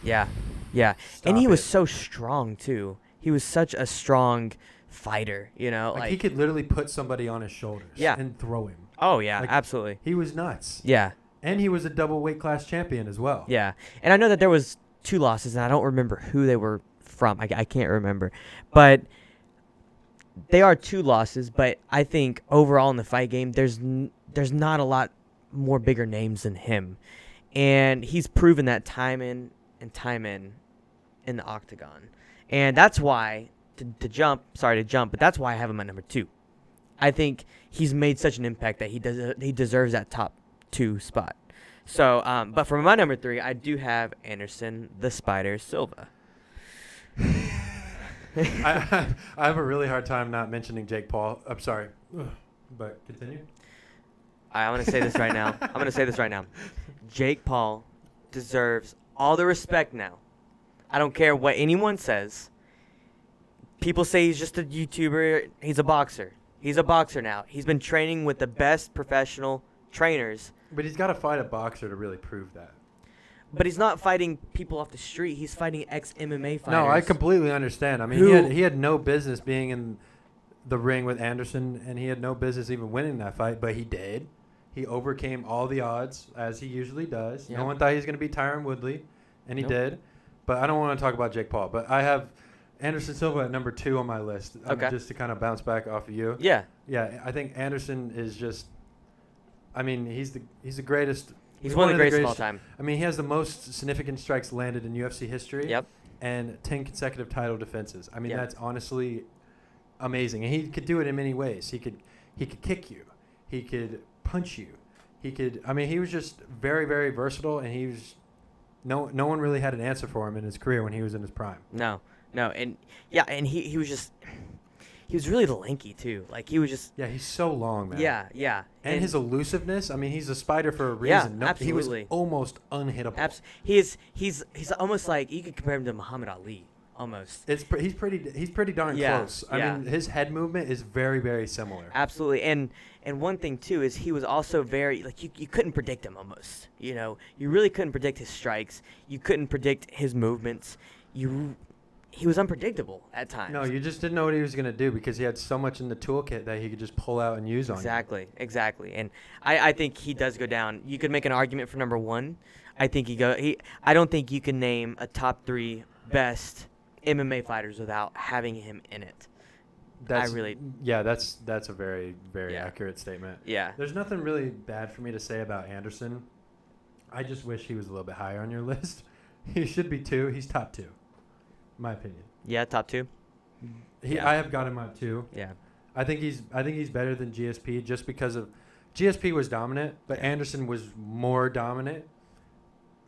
Yeah. Yeah. And he was so strong too. He was such a strong fighter, you know, Like he could literally put somebody on his shoulders and throw him. Oh yeah, Like, absolutely. He was nuts. Yeah. And he was a double weight class champion as well. Yeah. And I know that there was 2 losses, and I don't remember who they were from. I can't remember. But they are 2 losses, but I think overall in the fight game there's not a lot more bigger names than him. And he's proven that time in and time in the octagon. And that's why to jump, but that's why I have him at number 2. I think he's made such an impact that he deserves that top 2 spot. So, but for my number 3, I do have Anderson the Spider Silva. I have a really hard time not mentioning Jake Paul. I'm sorry. But continue. I'm going to say this right now. Jake Paul deserves all the respect now. I don't care what anyone says. People say he's just a YouTuber. He's a boxer. He's a boxer now. He's been training with the best professional trainers. But he's got to fight a boxer to really prove that. But he's not fighting people off the street. He's fighting ex-MMA fighters. No, I completely understand. I mean, he had no business being in the ring with Anderson, and he had no business even winning that fight, but he did. He overcame all the odds, as he usually does. Yep. No one thought he was going to beat Tyron Woodley, and he did. But I don't want to talk about Jake Paul. But I have Anderson Silva at number 2 on my list. Okay. Just to kind of bounce back off of you. Yeah. Yeah, I think Anderson is just. I mean, he's the greatest. He's one of the greatest of all time. I mean, he has the most significant strikes landed in UFC history. Yep. And 10 consecutive title defenses. I mean, Yep. that's honestly amazing. And he could do it in many ways. He could kick you. He could punch you. He was just very, very versatile, and he was no one really had an answer for him in his career when he was in his prime. No, and he was really lanky too. Like he was just he's so long, man. Yeah. And his elusiveness. I mean, he's a spider for a reason. Yeah, absolutely. He was almost unhittable. He's almost like you could compare him to Muhammad Ali. Almost. He's pretty darn close. I mean, his head movement is very, very similar. Absolutely. And one thing too is he was also very like you couldn't predict him almost. You know, you really couldn't predict his strikes. You couldn't predict his movements. He was unpredictable at times. No, you just didn't know what he was going to do because he had so much in the toolkit that he could just pull out and use on you. Exactly. And I think he does go down. You could make an argument for number 1. I think I don't think you can name a top 3 best MMA fighters without having him in it. That's a very, very accurate statement. Yeah. There's nothing really bad for me to say about Anderson. I just wish he was a little bit higher on your list. He should be 2. He's top 2, in my opinion. Yeah, top 2. I have got him at 2. Yeah. I think he's better than GSP just because of GSP was dominant, but Anderson was more dominant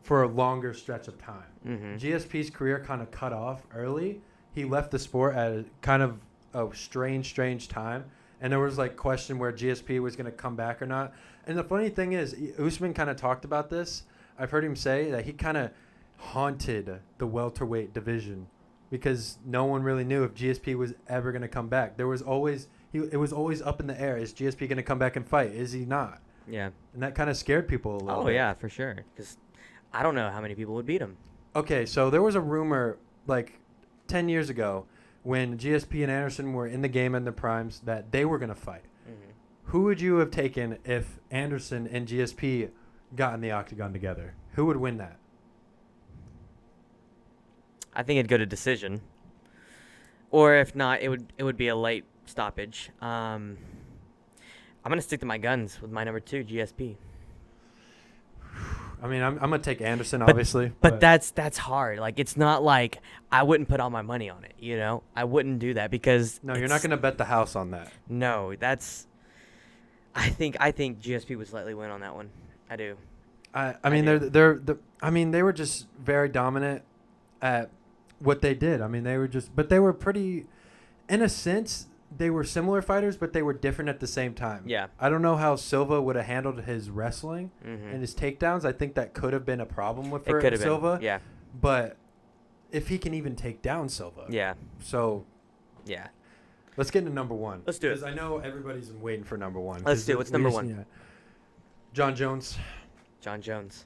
for a longer stretch of time. Mm-hmm. GSP's career kind of cut off early. He left the sport at a kind of a strange time. And there was like question where GSP was going to come back or not. And the funny thing is, Usman kind of talked about this. I've heard him say that he kind of haunted the welterweight division because no one really knew if GSP was ever going to come back. It was always up in the air. Is GSP going to come back and fight? Is he not? Yeah. And that kind of scared people a little Oh bit. yeah, for sure. Because I don't know how many people would beat him. Okay, so there was a rumor like 10 years ago when GSP and Anderson were in the game in the primes that they were going to fight. Mm-hmm. Who would you have taken if Anderson and GSP got in the octagon together? Who would win that? I think it'd go to decision, or if not, it would be a late stoppage. I'm gonna stick to my guns with my number 2, GSP. I mean, I'm going to take Anderson, But- obviously. But that's hard. Like, it's not like I wouldn't put all my money on it. You know, I wouldn't do that because No, you're not going to bet the house on that. No, that's. I think GSP would slightly win on that one. I do. I I mean, do. I mean, they were just very dominant at what they did. I mean, but they were pretty, in a sense, they were similar fighters, but they were different at the same time. Yeah. I don't know how Silva would have handled his wrestling Mm-hmm. and his takedowns. I think that could have been a problem with It could have Silva. been. Yeah. But if he can even take down Silva. Yeah. So Yeah. let's get into number 1. Let's do it. Because I know everybody's been waiting for number 1. Let's do it. What's number one? Yeah. John Jones, John Jones.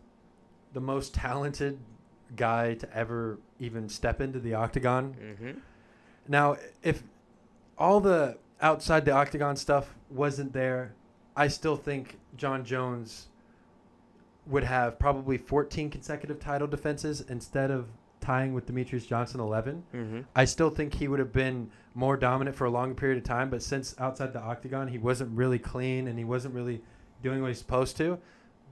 the most talented guy to ever even step into the octagon. Mm-hmm. Now, if all the outside the octagon stuff wasn't there, I still think John Jones would have probably 14 consecutive title defenses instead of tying with Demetrius Johnson 11. Mm-hmm. I still think he would have been more dominant for a longer period of time, but since outside the octagon, he wasn't really clean and he wasn't really doing what he's supposed to.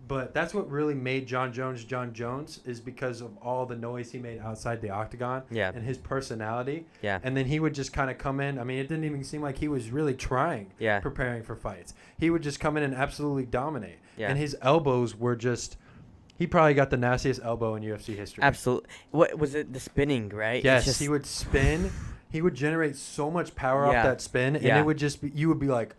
But that's what really made John Jones is because of all the noise he made outside the octagon Yeah. and his personality. Yeah. And then he would just kind of come in. I mean, it didn't even seem like he was really trying, Yeah. preparing for fights. He would just come in and absolutely dominate. Yeah. And his elbows were just, he probably got the nastiest elbow in UFC history. Absolutely. What was it? The spinning, right? It's Yes, just- he would spin. He would generate so much power Yeah. off that spin, and Yeah. it would just be, you would be like,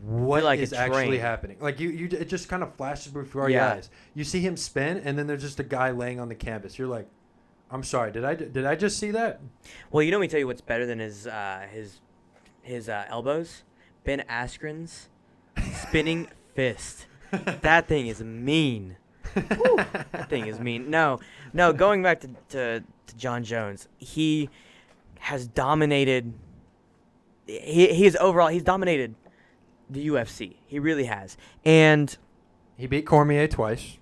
what like is a actually train. happening? Like it just kind of flashes before Yeah. your eyes. You see him spin, and then there's just a guy laying on the canvas. You're like, I'm sorry, did I just see that? Well, you know, let me tell you what's better than his elbows. Ben Askren's spinning fist. That thing is mean. Whew, that thing is mean. No. Going back to John Jones, he has dominated. He's dominated the UFC. He really has. And He beat Cormier twice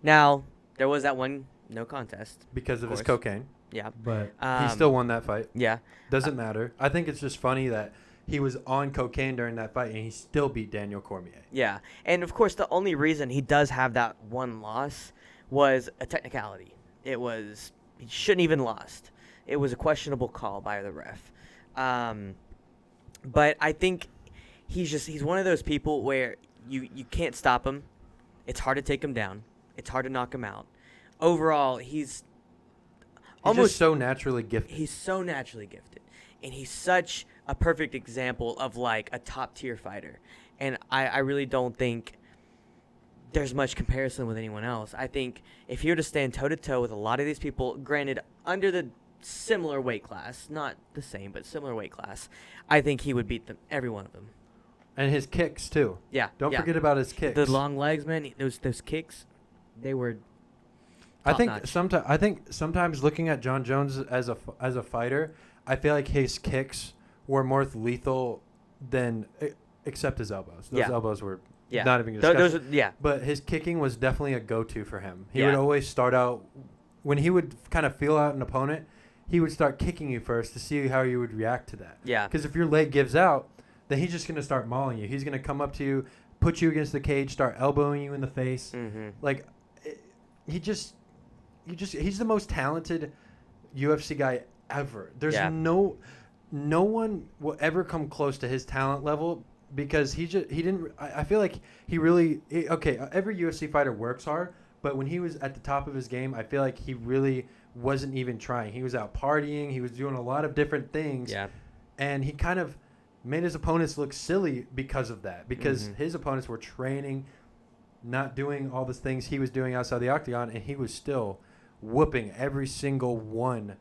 now there was that one no contest. because of his course. cocaine, Yeah. but he Um, still won that fight. Yeah. Doesn't matter. I think it's just funny that he was on cocaine during that fight, and he still beat Daniel Cormier. Yeah, and of course, the only reason he does have that one loss was a technicality. It was he shouldn't even lost. It was a questionable call by the ref. But I think he's one of those people where you can't stop him. It's hard to take him down. It's hard to knock him out. Overall, he's almost just so naturally gifted. he's so naturally gifted, and he's such a perfect example of like a top tier fighter. And I really don't think there's much comparison with anyone else. I think if he were to stand toe to toe with a lot of these people, granted under the similar weight class, not the same but similar weight class, I think he would beat them, every one of them. And his kicks too. Yeah. Don't yeah. forget about his kicks. The long legs, man. Those kicks, they were. I think top-notch. sometimes looking at John Jones as a fighter, I feel like his kicks were more lethal than except his elbows. Those Yeah. elbows were Yeah. not even discussed. Those are, yeah. But his kicking was definitely a go-to for him. He Yeah. would always start out when he would kind of feel out an opponent. He would start kicking you first to see how you would react to that. Yeah. Because if your leg gives out, then he's just going to start mauling you. He's going to come up to you, put you against the cage, start elbowing you in the face. Mm-hmm. Like, he's the most talented UFC guy ever. There's Yeah. no one will ever come close to his talent level because he didn't. I feel like every UFC fighter works hard, but when he was at the top of his game, I feel like he really wasn't even trying. He was out partying. He was doing a lot of different things. Yeah. And he kind of made his opponents look silly because of that. Because Mhm. his opponents were training, not doing all the things he was doing outside the octagon, and he was still whooping every single one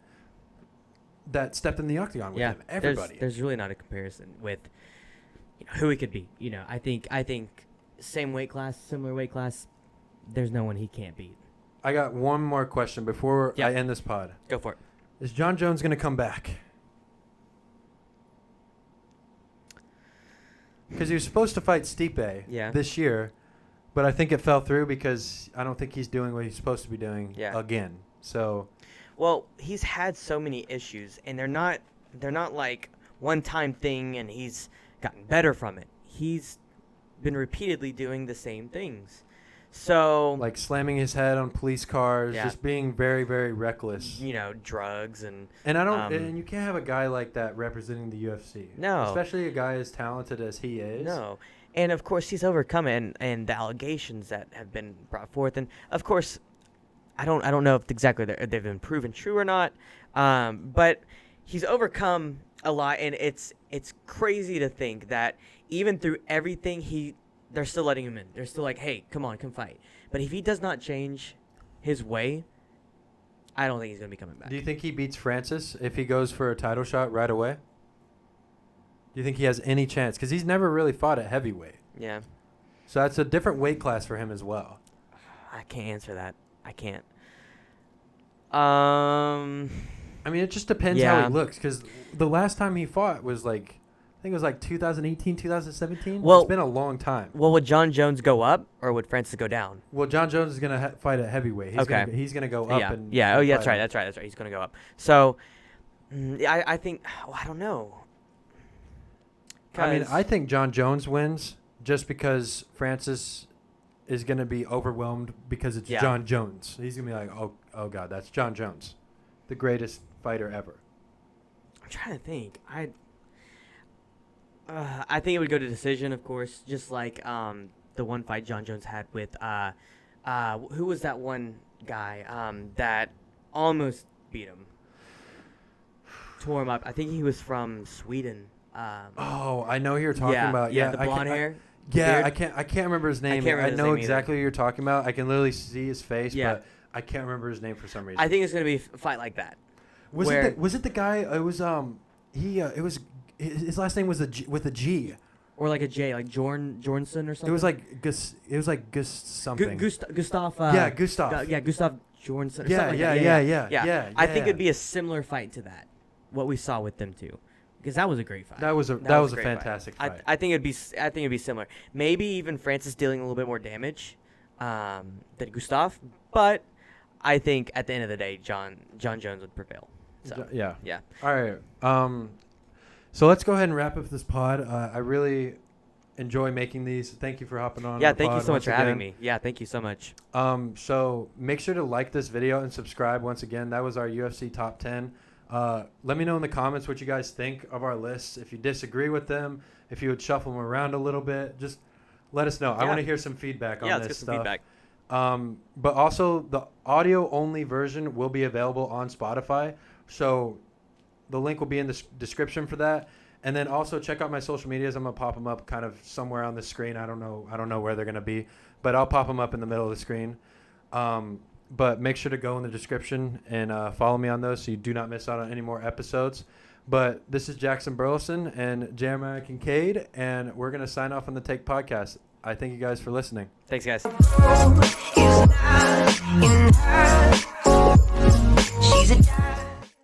that stepped in the octagon with him. Everybody. There's really not a comparison with who he could be. I think same weight class, similar weight class, there's no one he can't beat. I got one more question before Yep. I end this pod. Go for it. Is John Jones going to come back? Because he was supposed to fight Stipe this year, but I think it fell through because I don't think he's doing what he's supposed to be doing again. So, well, he's had so many issues, and they're not like one-time thing, and he's gotten better from it. He's been repeatedly doing the same things. So, like slamming his head on police cars, just being very, very reckless. Drugs and I don't. And you can't have a guy like that representing the UFC. No, especially a guy as talented as he is. No, and of course he's overcome it, and the allegations that have been brought forth, and of course, I don't know if exactly they've been proven true or not, but he's overcome a lot, and it's crazy to think that even through everything they're still letting him in. They're still like, hey, come on, come fight. But if he does not change his way, I don't think he's going to be coming back. Do you think he beats Francis if he goes for a title shot right away? Do you think he has any chance? Because he's never really fought at heavyweight. Yeah. So that's a different weight class for him as well. I can't answer that. I can't. I mean, it just depends how he looks. Because the last time he fought was like... I think it was like 2018, 2017. Well, it's been a long time. Well, would John Jones go up or would Francis go down? Well, John Jones is going to fight at heavyweight. He's going to go up. Yeah. Oh, that's right. That's right. He's going to go up. So, I think... I don't know. I mean, I think John Jones wins just because Francis is going to be overwhelmed because it's John Jones. He's going to be like, oh, God, that's John Jones, the greatest fighter ever. I'm trying to think. I think it would go to decision, of course, just like the one fight John Jones had with who was that one guy that almost beat him, tore him up. I think he was from Sweden. I know who you're talking about. Yeah, the blonde hair. I can't remember his name. I know exactly who you're talking about. I can literally see his face, but I can't remember his name for some reason. I think it's gonna be a fight like that. Was it the guy? It was it was. His last name was with a G, or like a J, like Jornson or something. It was like Gus. It was like Gus something. Gustav. Gustav. Gustav Jornson. Yeah. I think it'd be a similar fight to that, what we saw with them two, because that was a great fight. That was a fantastic fight. I think it'd be similar. Maybe even Francis dealing a little bit more damage than Gustav, but I think at the end of the day, John Jones would prevail. So yeah. All right. So let's go ahead and wrap up this pod. I really enjoy making these. Thank you for hopping on. Yeah, thank you so much for having me. Yeah, thank you so much. So make sure to like this video and subscribe once again. That was our UFC top 10. Let me know in the comments what you guys think of our lists. If you disagree with them, if you would shuffle them around a little bit, just let us know. I want to hear some feedback on this stuff. Let's get some feedback. But also the audio only version will be available on Spotify. So the link will be in the description for that. And then also check out my social medias. I'm going to pop them up kind of somewhere on the screen. I don't know where they're going to be, but I'll pop them up in the middle of the screen. But make sure to go in the description and follow me on those so you do not miss out on any more episodes. But this is Jackson Burleson and Jeremiah Kincaid, and we're going to sign off on the Take Podcast. I thank you guys for listening. Thanks, guys.